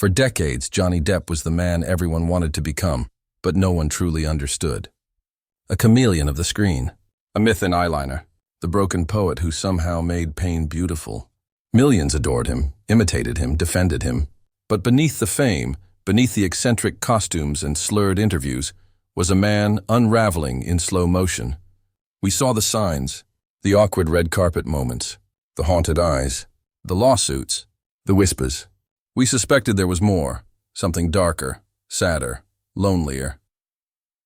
For decades, Johnny Depp was the man everyone wanted to become, but no one truly understood. A chameleon of the screen, a myth in eyeliner, the broken poet who somehow made pain beautiful. Millions adored him, imitated him, defended him. But beneath the fame, beneath the eccentric costumes and slurred interviews, was a man unraveling in slow motion. We saw the signs, the awkward red carpet moments, the haunted eyes, the lawsuits, the whispers. We suspected there was more, something darker, sadder, lonelier.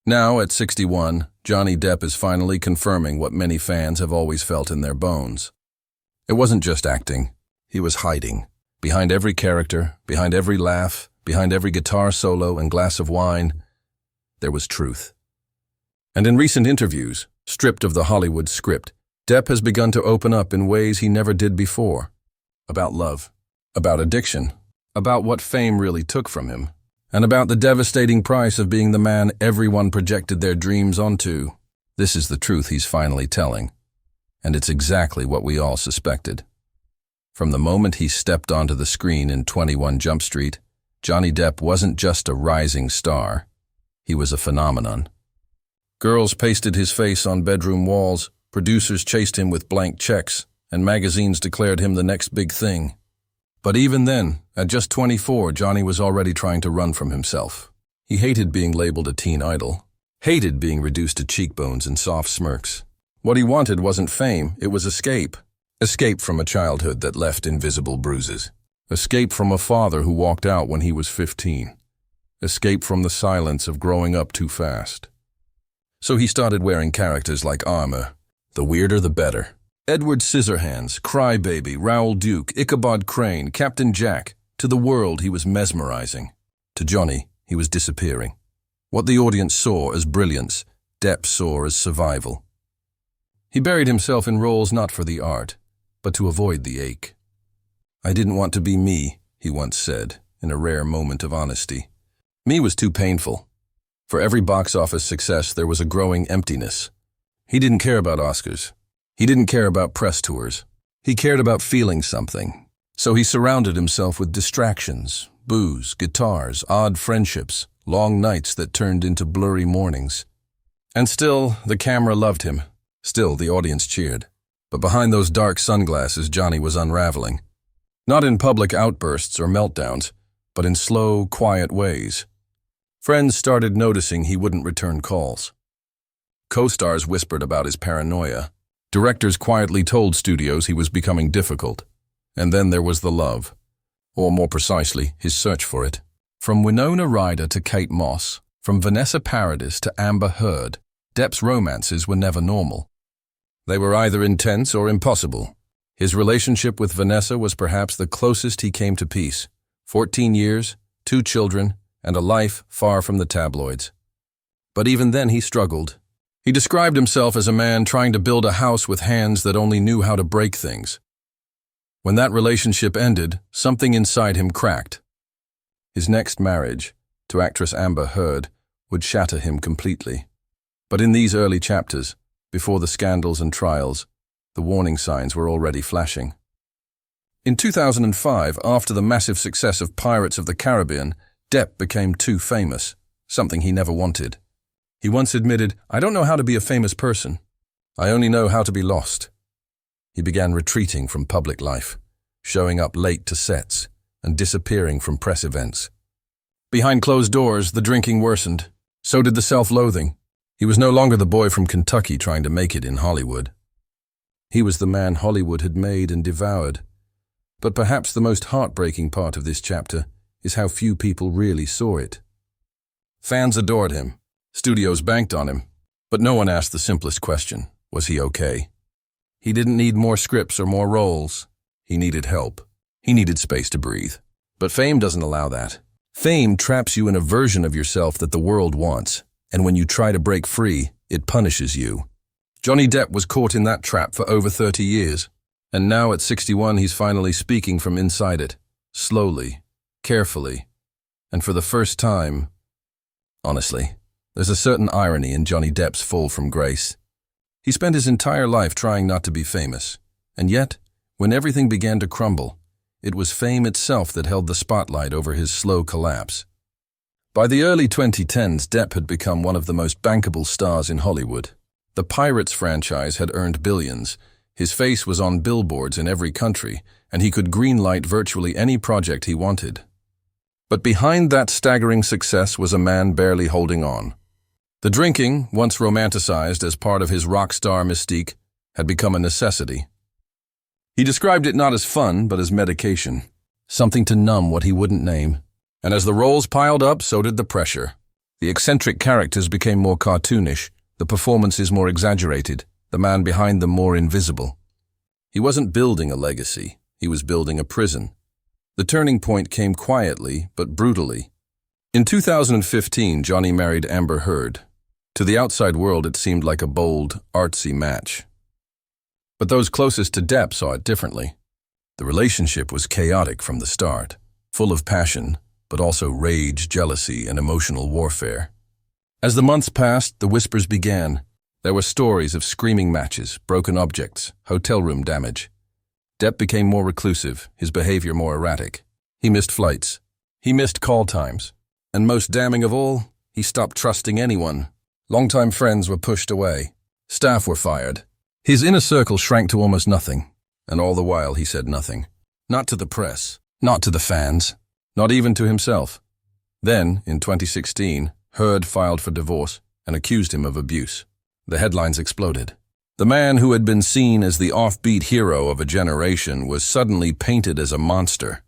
Now, at 61, Johnny Depp is finally confirming what many fans have always felt in their bones. It wasn't just acting. He was hiding. Behind every character, behind every laugh, behind every guitar solo and glass of wine, there was truth. And in recent interviews, stripped of the Hollywood script, Depp has begun to open up in ways he never did before. About love, about addiction, about what fame really took from him, and about the devastating price of being the man everyone projected their dreams onto. This is the truth he's finally telling, and it's exactly what we all suspected. From the moment he stepped onto the screen in 21 Jump Street, Johnny Depp wasn't just a rising star. He was a phenomenon. Girls pasted his face on bedroom walls, producers chased him with blank checks, and magazines declared him the next big thing. But even then, at just 24, Johnny was already trying to run from himself. He hated being labeled a teen idol, hated being reduced to cheekbones and soft smirks. What he wanted wasn't fame, it was escape. Escape from a childhood that left invisible bruises. Escape from a father who walked out when he was 15. Escape from the silence of growing up too fast. So he started wearing characters like armor. The weirder the better. Edward Scissorhands, Crybaby, Raoul Duke, Ichabod Crane, Captain Jack. To the world, he was mesmerizing. To Johnny, he was disappearing. What the audience saw as brilliance, Depp saw as survival. He buried himself in roles not for the art, but to avoid the ache. "I didn't want to be me," he once said, in a rare moment of honesty. Me was too painful. For every box office success, there was a growing emptiness. He didn't care about Oscars. He didn't care about press tours. He cared about feeling something. So he surrounded himself with distractions, booze, guitars, odd friendships, long nights that turned into blurry mornings. And still, the camera loved him. Still, the audience cheered. But behind those dark sunglasses, Johnny was unraveling. Not in public outbursts or meltdowns, but in slow, quiet ways. Friends started noticing he wouldn't return calls. Co-stars whispered about his paranoia. Directors quietly told studios he was becoming difficult. And then there was the love. Or more precisely, his search for it. From Winona Ryder to Kate Moss, from Vanessa Paradis to Amber Heard, Depp's romances were never normal. They were either intense or impossible. His relationship with Vanessa was perhaps the closest he came to peace. 14 years, 2 children, and a life far from the tabloids. But even then he struggled. He described himself as a man trying to build a house with hands that only knew how to break things. When that relationship ended, something inside him cracked. His next marriage, to actress Amber Heard, would shatter him completely. But in these early chapters, before the scandals and trials, the warning signs were already flashing. In 2005, after the massive success of Pirates of the Caribbean, Depp became too famous, something he never wanted. He once admitted, "I don't know how to be a famous person. I only know how to be lost." He began retreating from public life, showing up late to sets, and disappearing from press events. Behind closed doors, the drinking worsened. So did the self-loathing. He was no longer the boy from Kentucky trying to make it in Hollywood. He was the man Hollywood had made and devoured. But perhaps the most heartbreaking part of this chapter is how few people really saw it. Fans adored him. Studios banked on him. But no one asked the simplest question: was he okay? He didn't need more scripts or more roles. He needed help. He needed space to breathe. But fame doesn't allow that. Fame traps you in a version of yourself that the world wants. And when you try to break free, it punishes you. Johnny Depp was caught in that trap for over 30 years. And now at 61, he's finally speaking from inside it. Slowly, carefully, and for the first time. Honestly, there's a certain irony in Johnny Depp's fall from grace. He spent his entire life trying not to be famous. And yet, when everything began to crumble, it was fame itself that held the spotlight over his slow collapse. By the early 2010s, Depp had become one of the most bankable stars in Hollywood. The Pirates franchise had earned billions. His face was on billboards in every country, and he could greenlight virtually any project he wanted. But behind that staggering success was a man barely holding on. The drinking, once romanticized as part of his rock star mystique, had become a necessity. He described it not as fun, but as medication, something to numb what he wouldn't name. And as the roles piled up, so did the pressure. The eccentric characters became more cartoonish, the performances more exaggerated, the man behind them more invisible. He wasn't building a legacy, he was building a prison. The turning point came quietly, but brutally. In 2015, Johnny married Amber Heard. To the outside world, it seemed like a bold, artsy match. But those closest to Depp saw it differently. The relationship was chaotic from the start, full of passion, but also rage, jealousy, and emotional warfare. As the months passed, the whispers began. There were stories of screaming matches, broken objects, hotel room damage. Depp became more reclusive, his behavior more erratic. He missed flights. He missed call times. And most damning of all, he stopped trusting anyone. Longtime friends were pushed away. Staff were fired. His inner circle shrank to almost nothing. And all the while he said nothing. Not to the press, not to the fans, not even to himself. Then, in 2016, Heard filed for divorce and accused him of abuse. The headlines exploded. The man who had been seen as the offbeat hero of a generation was suddenly painted as a monster.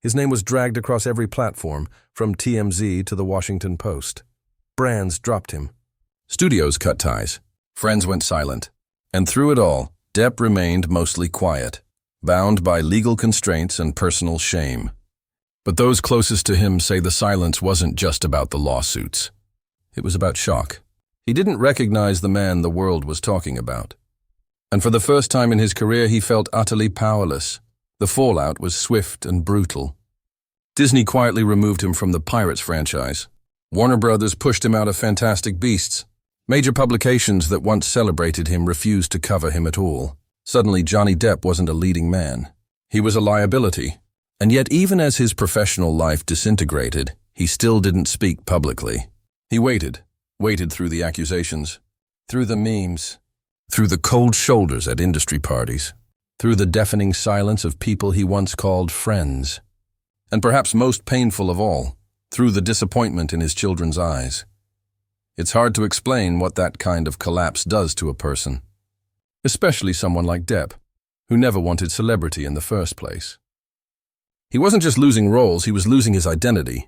His name was dragged across every platform, from TMZ to the Washington Post. Brands dropped him. Studios cut ties. Friends went silent. And through it all, Depp remained mostly quiet, bound by legal constraints and personal shame. But those closest to him say the silence wasn't just about the lawsuits. It was about shock. He didn't recognize the man the world was talking about. And for the first time in his career, he felt utterly powerless. The fallout was swift and brutal. Disney quietly removed him from the Pirates franchise. Warner Brothers pushed him out of Fantastic Beasts. Major publications that once celebrated him refused to cover him at all. Suddenly, Johnny Depp wasn't a leading man. He was a liability. And yet, even as his professional life disintegrated, he still didn't speak publicly. He waited through the accusations, through the memes, through the cold shoulders at industry parties, through the deafening silence of people he once called friends. And perhaps most painful of all, through the disappointment in his children's eyes. It's hard to explain what that kind of collapse does to a person, especially someone like Depp, who never wanted celebrity in the first place. He wasn't just losing roles, he was losing his identity.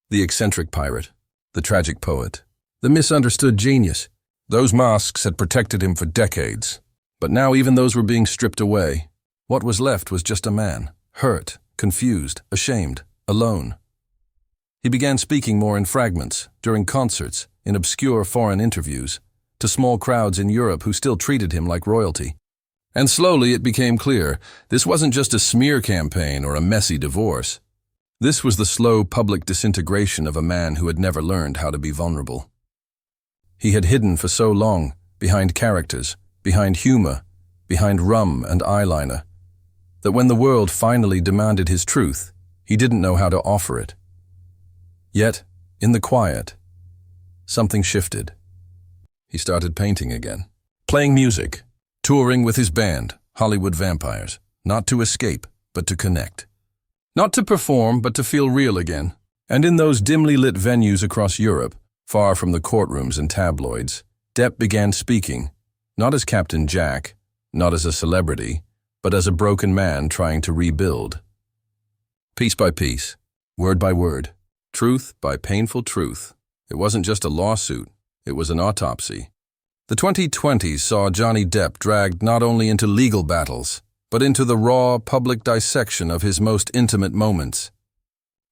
The eccentric pirate, the tragic poet, the misunderstood genius. Those masks had protected him for decades. But now even those were being stripped away. What was left was just a man, hurt, confused, ashamed, alone. He began speaking more in fragments, during concerts, in obscure foreign interviews, to small crowds in Europe who still treated him like royalty. And slowly it became clear, this wasn't just a smear campaign or a messy divorce. This was the slow public disintegration of a man who had never learned how to be vulnerable. He had hidden for so long, behind characters, behind humor, behind rum and eyeliner, that when the world finally demanded his truth, he didn't know how to offer it. Yet, in the quiet, something shifted. He started painting again, playing music, touring with his band, Hollywood Vampires, not to escape, but to connect. Not to perform, but to feel real again. And in those dimly lit venues across Europe, far from the courtrooms and tabloids, Depp began speaking, not as Captain Jack, not as a celebrity, but as a broken man trying to rebuild. Piece by piece, word by word, truth by painful truth. It wasn't just a lawsuit, it was an autopsy. The 2020s saw Johnny Depp dragged not only into legal battles, but into the raw, public dissection of his most intimate moments.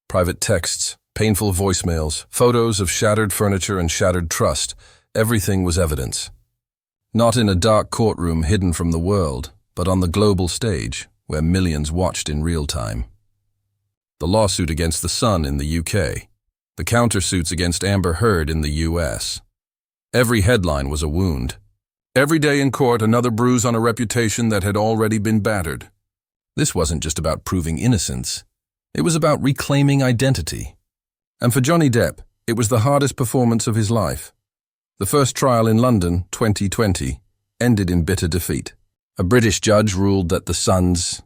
Private texts, painful voicemails, photos of shattered furniture and shattered trust, everything was evidence. Not in a dark courtroom hidden from the world, but on the global stage, where millions watched in real time. The lawsuit against The Sun in the UK, the countersuits against Amber Heard in the US. Every headline was a wound. Every day in court, another bruise on a reputation that had already been battered. This wasn't just about proving innocence. It was about reclaiming identity. And for Johnny Depp, it was the hardest performance of his life. The first trial in London, 2020, ended in bitter defeat. A British judge ruled that the Sun's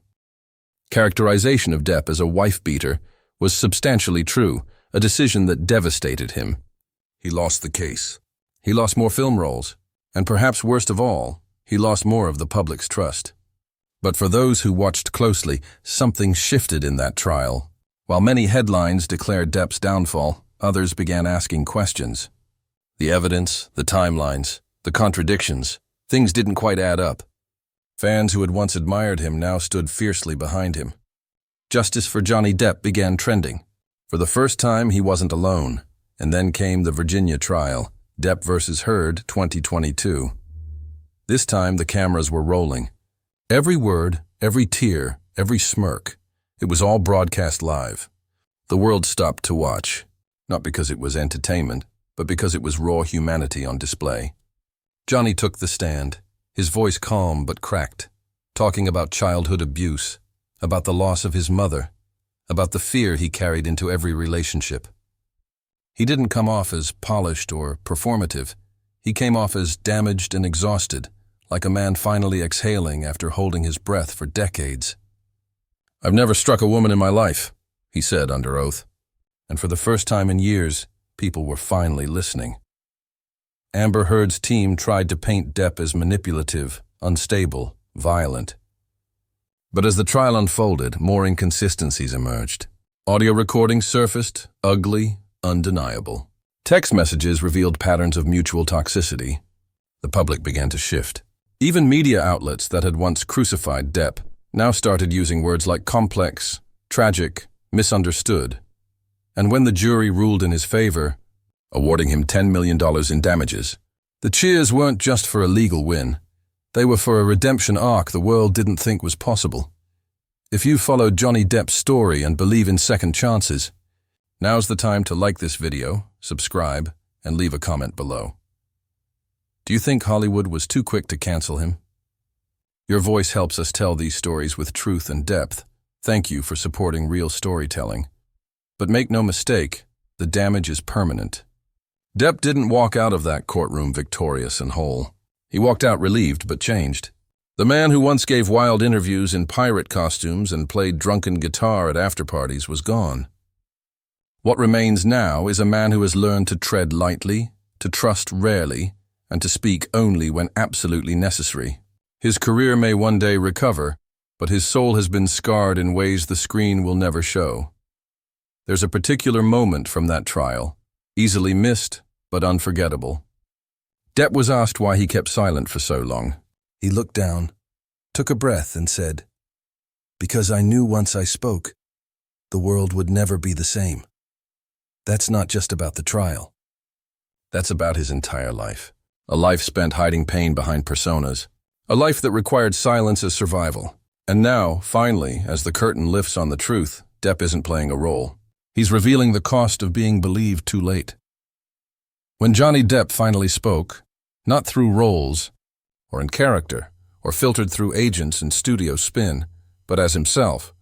characterization of Depp as a wife-beater was substantially true, a decision that devastated him. He lost the case. He lost more film roles. And perhaps worst of all, he lost more of the public's trust. But for those who watched closely, something shifted in that trial. While many headlines declared Depp's downfall, others began asking questions. The evidence, the timelines, the contradictions, things didn't quite add up. Fans who had once admired him now stood fiercely behind him. Justice for Johnny Depp began trending. For the first time, he wasn't alone. And then came the Virginia trial, Depp versus Heard 2022. This time, the cameras were rolling. Every word, every tear, every smirk, it was all broadcast live. The world stopped to watch, not because it was entertainment, but because it was raw humanity on display. Johnny took the stand, his voice calm but cracked, talking about childhood abuse, about the loss of his mother, about the fear he carried into every relationship. He didn't come off as polished or performative. He came off as damaged and exhausted, like a man finally exhaling after holding his breath for decades. "I've never struck a woman in my life," he said under oath. And for the first time in years, people were finally listening. Amber Heard's team tried to paint Depp as manipulative, unstable, violent. But as the trial unfolded, more inconsistencies emerged. Audio recordings surfaced, ugly, undeniable. Text messages revealed patterns of mutual toxicity. The public began to shift. Even media outlets that had once crucified Depp now started using words like complex, tragic, misunderstood. And when the jury ruled in his favor, awarding him $10 million in damages, the cheers weren't just for a legal win. They were for a redemption arc the world didn't think was possible. If you followed Johnny Depp's story and believe in second chances, now's the time to like this video, subscribe, and leave a comment below. Do you think Hollywood was too quick to cancel him? Your voice helps us tell these stories with truth and depth. Thank you for supporting real storytelling. But make no mistake, the damage is permanent. Depp didn't walk out of that courtroom victorious and whole. He walked out relieved but changed. The man who once gave wild interviews in pirate costumes and played drunken guitar at after-parties was gone. What remains now is a man who has learned to tread lightly, to trust rarely, and to speak only when absolutely necessary. His career may one day recover, but his soul has been scarred in ways the screen will never show. There's a particular moment from that trial, easily missed but unforgettable. Depp was asked why he kept silent for so long. He looked down, took a breath, and said, "Because I knew once I spoke, the world would never be the same." That's not just about the trial. That's about his entire life. A life spent hiding pain behind personas. A life that required silence as survival. And now, finally, as the curtain lifts on the truth, Depp isn't playing a role. He's revealing the cost of being believed too late. When Johnny Depp finally spoke, not through roles, or in character, or filtered through agents and studio spin, but as himself,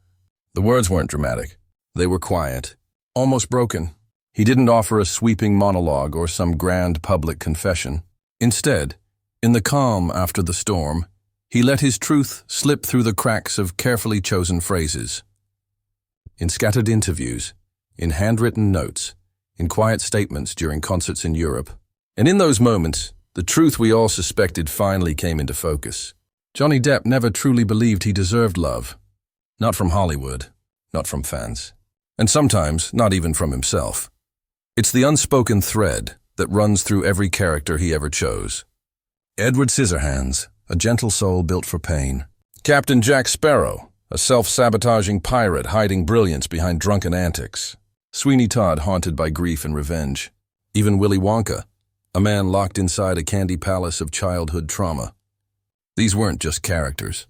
the words weren't dramatic. They were quiet, almost broken. He didn't offer a sweeping monologue or some grand public confession. Instead, in the calm after the storm, he let his truth slip through the cracks of carefully chosen phrases. In scattered interviews, in handwritten notes, in quiet statements during concerts in Europe. And in those moments, the truth we all suspected finally came into focus. Johnny Depp never truly believed he deserved love. Not from Hollywood, not from fans, and sometimes not even from himself. It's the unspoken thread that runs through every character he ever chose. Edward Scissorhands, a gentle soul built for pain. Captain Jack Sparrow, a self-sabotaging pirate hiding brilliance behind drunken antics. Sweeney Todd, haunted by grief and revenge. Even Willy Wonka, a man locked inside a candy palace of childhood trauma. These weren't just characters.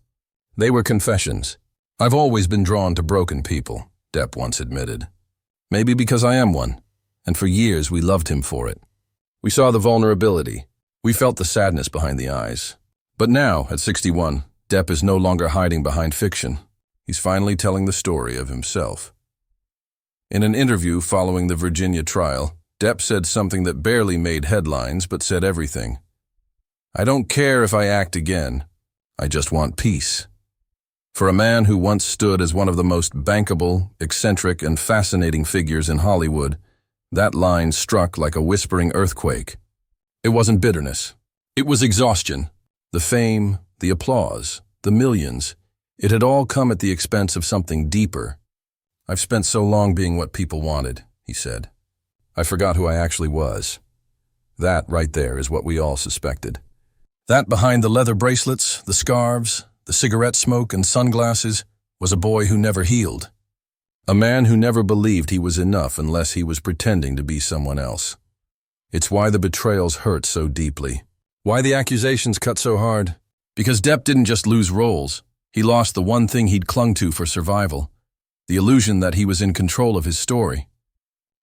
They were confessions. "I've always been drawn to broken people," Depp once admitted. "Maybe because I am one. And for years we loved him for it. We saw the vulnerability. We felt the sadness behind the eyes. But now, at 61, Depp is no longer hiding behind fiction. He's finally telling the story of himself. In an interview following the Virginia trial, Depp said something that barely made headlines but said everything. "I don't care if I act again. I just want peace." For a man who once stood as one of the most bankable, eccentric, and fascinating figures in Hollywood, that line struck like a whispering earthquake. It wasn't bitterness. It was exhaustion. The fame, the applause, the millions, it had all come at the expense of something deeper. "I've spent so long being what people wanted," he said. "I forgot who I actually was." That right there is what we all suspected. That behind the leather bracelets, the scarves, the cigarette smoke and sunglasses was a boy who never healed. A man who never believed he was enough unless he was pretending to be someone else. It's why the betrayals hurt so deeply. Why the accusations cut so hard? Because Depp didn't just lose roles. He lost the one thing he'd clung to for survival. The illusion that he was in control of his story.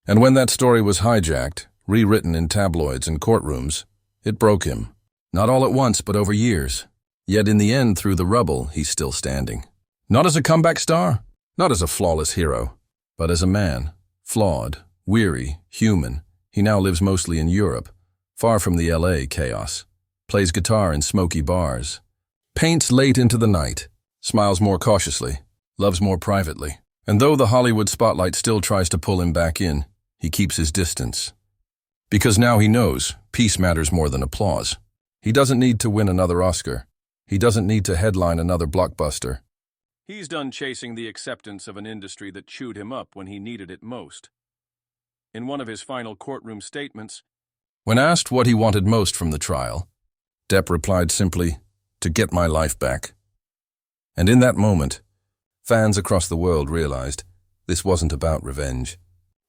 And when that story was hijacked, rewritten in tabloids and courtrooms, it broke him. Not all at once, but over years. Yet in the end, through the rubble, he's still standing. Not as a comeback star, not as a flawless hero, but as a man, flawed, weary, human. He now lives mostly in Europe, far from the LA chaos. Plays guitar in smoky bars. Paints late into the night. Smiles more cautiously. Loves more privately. And though the Hollywood spotlight still tries to pull him back in, he keeps his distance. Because now he knows peace matters more than applause. He doesn't need to win another Oscar. He doesn't need to headline another blockbuster. He's done chasing the acceptance of an industry that chewed him up when he needed it most. In one of his final courtroom statements, when asked what he wanted most from the trial, Depp replied simply, "To get my life back." And in that moment, fans across the world realized this wasn't about revenge.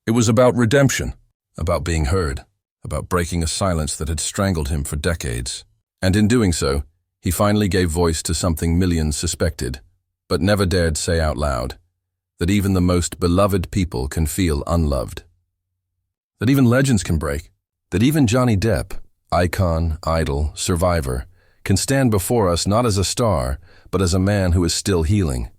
It was about redemption, about being heard, about breaking a silence that had strangled him for decades. And in doing so, he finally gave voice to something millions suspected, but never dared say out loud, that even the most beloved people can feel unloved. That even legends can break. That even Johnny Depp, icon, idol, survivor, can stand before us not as a star, but as a man who is still healing.